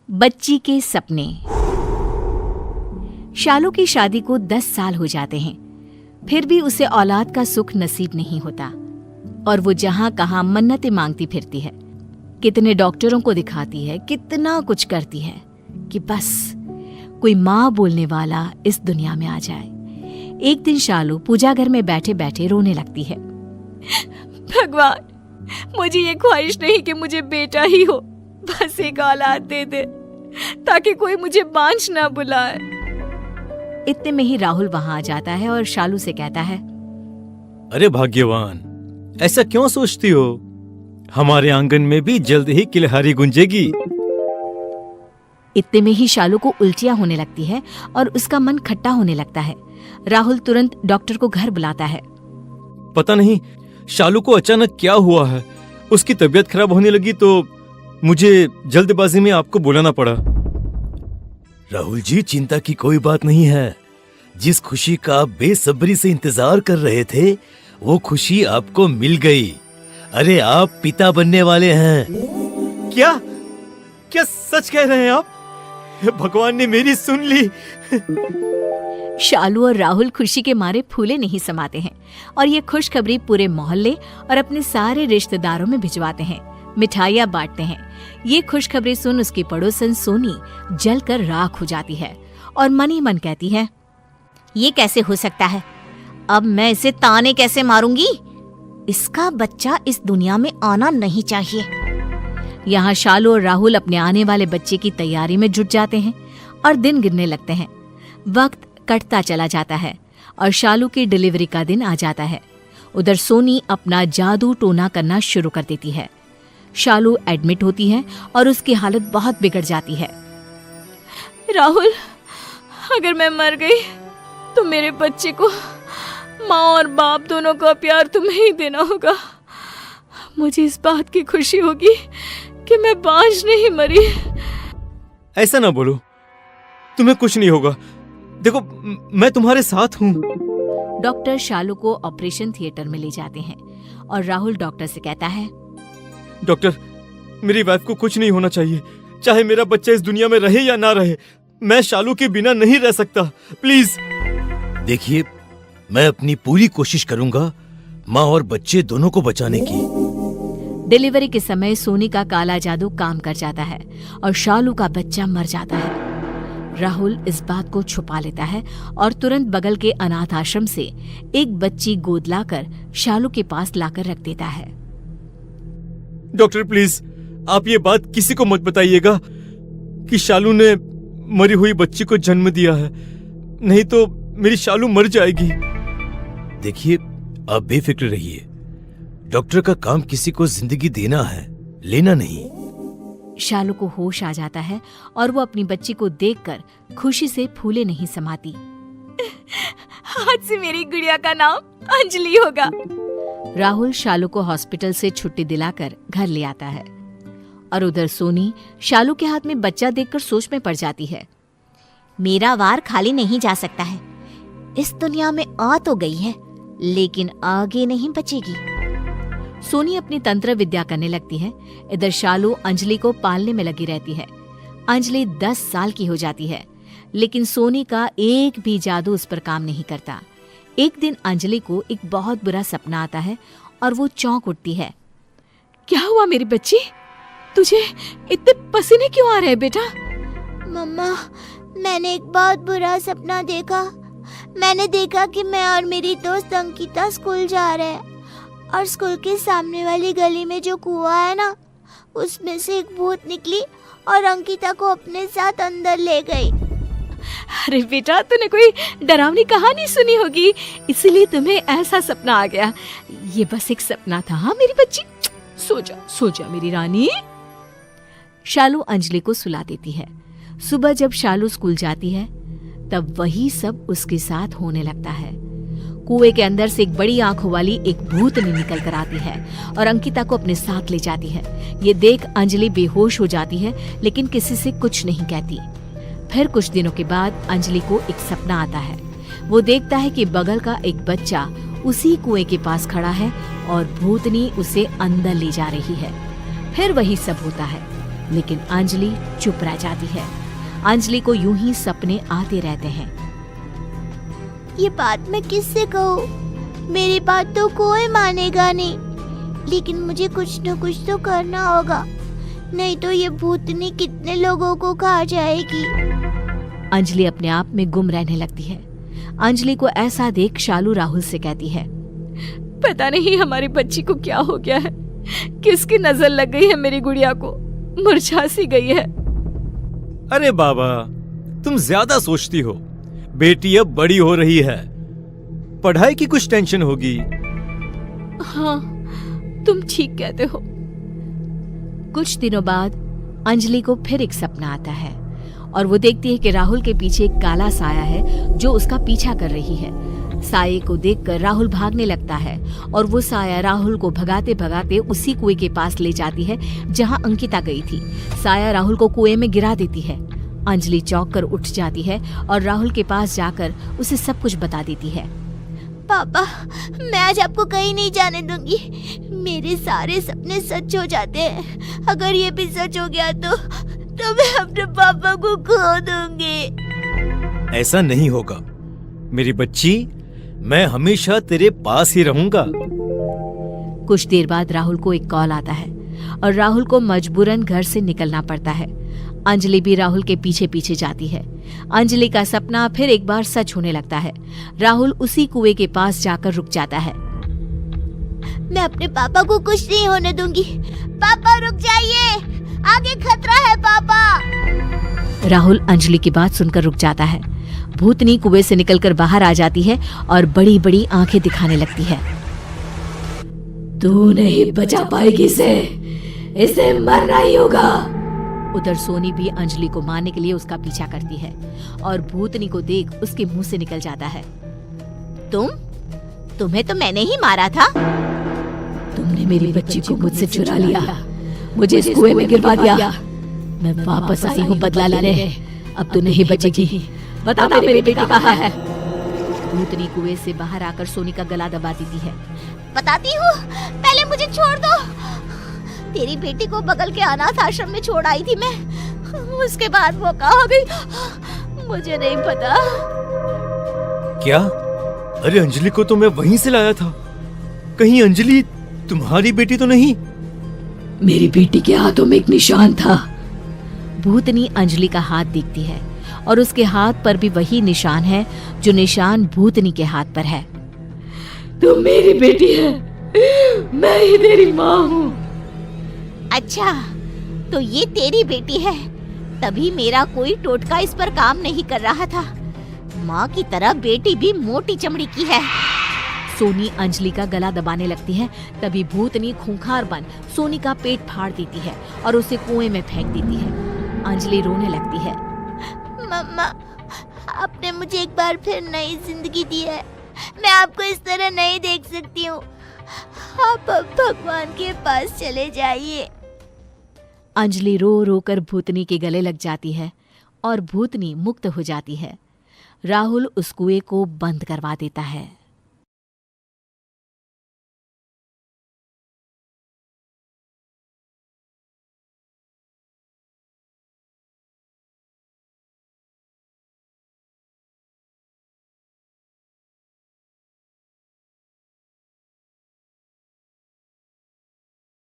बच्ची के सपने। शालू की शादी को 10 साल हो जाते हैं, फिर भी उसे औलाद का सुख नसीब नहीं होता और वो जहां कहां मन्नतें मांगती फिरती है। कितने डॉक्टरों को दिखाती है, कितना कुछ करती है कि बस कोई माँ बोलने वाला इस दुनिया में आ जाए। एक दिन शालू पूजा घर में बैठे बैठे रोने लगती है। भगवान, मुझे ये ख्वाहिश नहीं कि मुझे बेटा ही हो, बस एक औलाद दे दे ताकि कोई मुझे बांझ ना बुलाए। इतने में ही राहुल वहां आ जाता है और शालू से कहता है, अरे भाग्यवान, ऐसा क्यों सोचती हो? हमारे आंगन में भी जल्द ही किलहारी गुंजेगी। इतने में ही शालू को उल्टियां होने लगती है और उसका मन खट्टा होने लगता है। राहुल तुरंत डॉक्टर को घर बुलाता है। पता नहीं शालू को अचानक क्या हुआ है, उसकी तबीयत खराब होने लगी तो मुझे जल्दबाजी में आपको बुलाना पड़ा। राहुल जी, चिंता की कोई बात नहीं है। जिस खुशी का आप बेसब्री से इंतजार कर रहे थे, वो खुशी आपको मिल गई। अरे, आप पिता बनने वाले हैं। क्या क्या सच कह रहे हैं आप? भगवान ने मेरी सुन ली। शालू और राहुल खुशी के मारे फूले नहीं समाते हैं और ये खुशखबरी पूरे मोहल्ले और अपने सारे रिश्तेदारों में भिजवाते हैं। मिठाइयाँ बांटते हैं। ये खुशखबरी सुन उसकी पड़ोसन सोनी जलकर राख हो जाती है और मन ही मन कहती है, ये कैसे हो सकता है? अब मैं इसे ताने कैसे मारूंगी? इसका बच्चा इस दुनिया में आना नहीं चाहिए। यहाँ शालू और राहुल अपने आने वाले बच्चे की तैयारी में जुट जाते हैं और दिन गिनने लगते हैं। वक्त कटता चला जाता है और शालू की डिलीवरी का दिन आ जाता है। उधर सोनी अपना जादू टोना करना शुरू कर देती है। शालू एडमिट होती है और उसकी हालत बहुत बिगड़ जाती है। राहुल, अगर मैं मर गई तो मेरे बच्चे को माँ और बाप दोनों का प्यार तुम्हें ही देना होगा। मुझे इस बात की खुशी होगी कि मैं बांझ नहीं मरी। ऐसा ना बोलो, तुम्हें कुछ नहीं होगा। देखो, मैं तुम्हारे साथ हूँ। डॉक्टर शालू को ऑपरेशन थिएटर में ले जाते हैं और राहुल डॉक्टर से कहता है, डॉक्टर, मेरी वाइफ को कुछ नहीं होना चाहिए। चाहे मेरा बच्चा इस दुनिया में रहे या ना रहे, मैं शालू के बिना नहीं रह सकता। प्लीज। देखिए, मैं अपनी पूरी कोशिश करूंगा माँ और बच्चे दोनों को बचाने की। डिलीवरी के समय सोनी का काला जादू काम कर जाता है और शालू का बच्चा मर जाता है। राहुल इस बात को छुपा लेता है और तुरंत बगल के अनाथ आश्रम से एक बच्ची गोद लाकर शालू के पास लाकर रख देता है। डॉक्टर, प्लीज आप ये बात किसी को मत बताइएगा कि शालू ने मरी हुई बच्ची को जन्म दिया है, नहीं तो मेरी शालू मर जाएगी। देखिए, आप बेफिक्र रहिए। डॉक्टर का काम किसी को जिंदगी देना है, लेना नहीं। शालू को होश आ जाता है और वो अपनी बच्ची को देखकर खुशी से फूले नहीं समाती। आज से मेरी गुड़िया का नाम अंजलि होगा। राहुल शालू को हॉस्पिटल से छुट्टी दिलाकर घर ले आता है और उधर सोनी शालू के हाथ में बच्चा देखकर सोच में पड़ जाती है। मेरा वार खाली नहीं जा सकता है। इस दुनिया में आ तो गई है, लेकिन आगे नहीं बचेगी। सोनी अपनी तंत्र विद्या करने लगती है। इधर शालू अंजलि को पालने में लगी रहती है। अंजलि 10 साल की हो जाती है, लेकिन सोनी का एक भी जादू उस पर काम नहीं करता। एक दिन अंजलि को एक बहुत बुरा सपना आता है और वो चौंक उठती है। क्या हुआ मेरी बच्ची? तुझे इतने पसीने क्यों आ रहे हैं बेटा? मम्मा, मैंने एक बहुत बुरा सपना देखा। मैंने देखा कि मैं और मेरी दोस्त अंकिता स्कूल जा रहे हैं और स्कूल के सामने वाली गली में जो कुआं है ना, उसमें से एक भूत निकली और अंकिता को अपने साथ अंदर ले गई। अरे बेटा, तूने कोई डरावनी कहानी सुनी होगी, इसीलिए तुम्हें ऐसा सपना आ गया। ये बस एक सपना था। हाँ मेरी बच्ची, सो जा मेरी रानी। शालू अंजलि को सुला देती है। सुबह जब शालू स्कूल जाती है तब वही सब उसके साथ होने लगता है। कुएं के अंदर से एक बड़ी आंखों वाली एक भूतनी निकल कर आती है और अंकिता को अपने साथ ले जाती है। ये देख अंजलि बेहोश हो जाती है, लेकिन किसी से कुछ नहीं कहती। फिर कुछ दिनों के बाद अंजलि को एक सपना आता है। वो देखता है कि बगल का एक बच्चा उसी कुएं के पास खड़ा है और भूतनी उसे अंदर ले जा रही है। फिर वही सब होता है। लेकिन अंजलि चुप रह जाती है। अंजलि को यूं ही सपने आते रहते हैं। ये बात मैं किससे कहूँ? मेरी बात तो कोई मानेगा नहीं, लेकिन मुझे कुछ न कुछ तो करना होगा, नहीं तो ये भूतनी कितने लोगों को खा जाएगी। अंजलि अपने आप में गुम रहने लगती है। अंजलि को ऐसा देख शालू राहुल से कहती है, पता नहीं हमारी बच्ची को क्या हो गया है, किसकी नजर लग गई है मेरी गुड़िया को, मुरझा सी गई है। अरे बाबा, तुम ज्यादा सोचती हो। बेटी अब बड़ी हो रही है, पढ़ाई की कुछ टेंशन होगी। हाँ, तुम ठीक कहते हो। कुछ दिनों बाद अंजलि को फिर एक सपना आता है और वो देखती है कि राहुल के पीछे एक काला साया है जो उसका पीछा कर रही है। साये को देखकर राहुल भागने लगता है और वो साया राहुल को भगाते भगाते उसी कुएं के पास ले जाती है जहां अंकिता गई थी। साया राहुल को कुएं में गिरा देती है। अंजलि चौंक कर उठ जाती है और राहुल के पास जाकर उसे सब कुछ बता देती है। पापा, मैं आज आपको कहीं नहीं जाने दूंगी। मेरे सारे सपने सच हो जाते हैं। अगर ये भी सच हो गया तो मैं अपने पापा को खो दूंगी। ऐसा नहीं होगा मेरी बच्ची, मैं हमेशा तेरे पास ही रहूंगा। कुछ देर बाद राहुल को एक कॉल आता है और राहुल को मजबूरन घर से निकलना पड़ता है। अंजलि भी राहुल के पीछे पीछे जाती है। अंजलि का सपना फिर एक बार सच होने लगता है। राहुल उसी कुएं के पास जाकर रुक जाता है। मैं अपने पापा को कुछ नहीं होने दूंगी। पापा रुक जाइए, आगे खतरा है पापा। राहुल अंजलि की बात सुनकर रुक जाता है। भूतनी कुएं से निकलकर बाहर आ जाती है और बड़ी बड़ी आंखें दिखाने लगती है। तू नहीं बचा पाएगी इसे मरना ही होगा। उधर सोनी भी अंजलि को मारने के लिए उसका पीछा करती है और भूतनी को देख उसके मुंह से निकल जाता है, तुम्हें तो मैंने ही मारा था। तुमने मेरी बच्ची को मुझसे चुरा लिया, मुझे इस कुएं में गिरवा दिया। मैं वापस आई हूँ बदला लेने। अब तू नहीं बचेगी। बता मेरी बेटी कहाँ है? भूतनी कुएं से बाहर आकर सोनी का गला दबा देती है। बताती हूँ, पहले मुझे छोड़ दो। तेरी बेटी को बगल के अनाथ आश्रम में छोड़ आई थी मैं, उसके बाद वो कहाँ गई मुझे नहीं पता। क्या? अरे अंजलि को तो मैं वहीं से लाया था। कहीं अंजलि तुम्हारी बेटी तो नहीं? मेरी बेटी के हाथों में एक निशान था। भूतनी अंजलि का हाथ देखती है और उसके हाथ पर भी वही निशान है जो निशान भूतनी के हाथ पर है। तुम मेरी बेटी है, मैं ही तेरी माँ हूँ। अच्छा, तो ये तेरी बेटी है, तभी मेरा कोई टोटका इस पर काम नहीं कर रहा था। माँ की तरह बेटी भी मोटी चमड़ी की है। सोनी अंजलि का गला दबाने लगती है। तभी भूतनी खूंखार बन सोनी का पेट फाड़ देती है और उसे कुएं में फेंक देती है। अंजलि रोने लगती है। मम्मा, आपने मुझे एक बार फिर नई जिंदगी दी है। मैं आपको इस तरह नहीं देख सकती हूँ। आप अब भगवान के पास चले जाइए। अंजलि रो रो कर भूतनी के गले लग जाती है और भूतनी मुक्त हो जाती है। राहुल उस कुएं को बंद करवा देता है।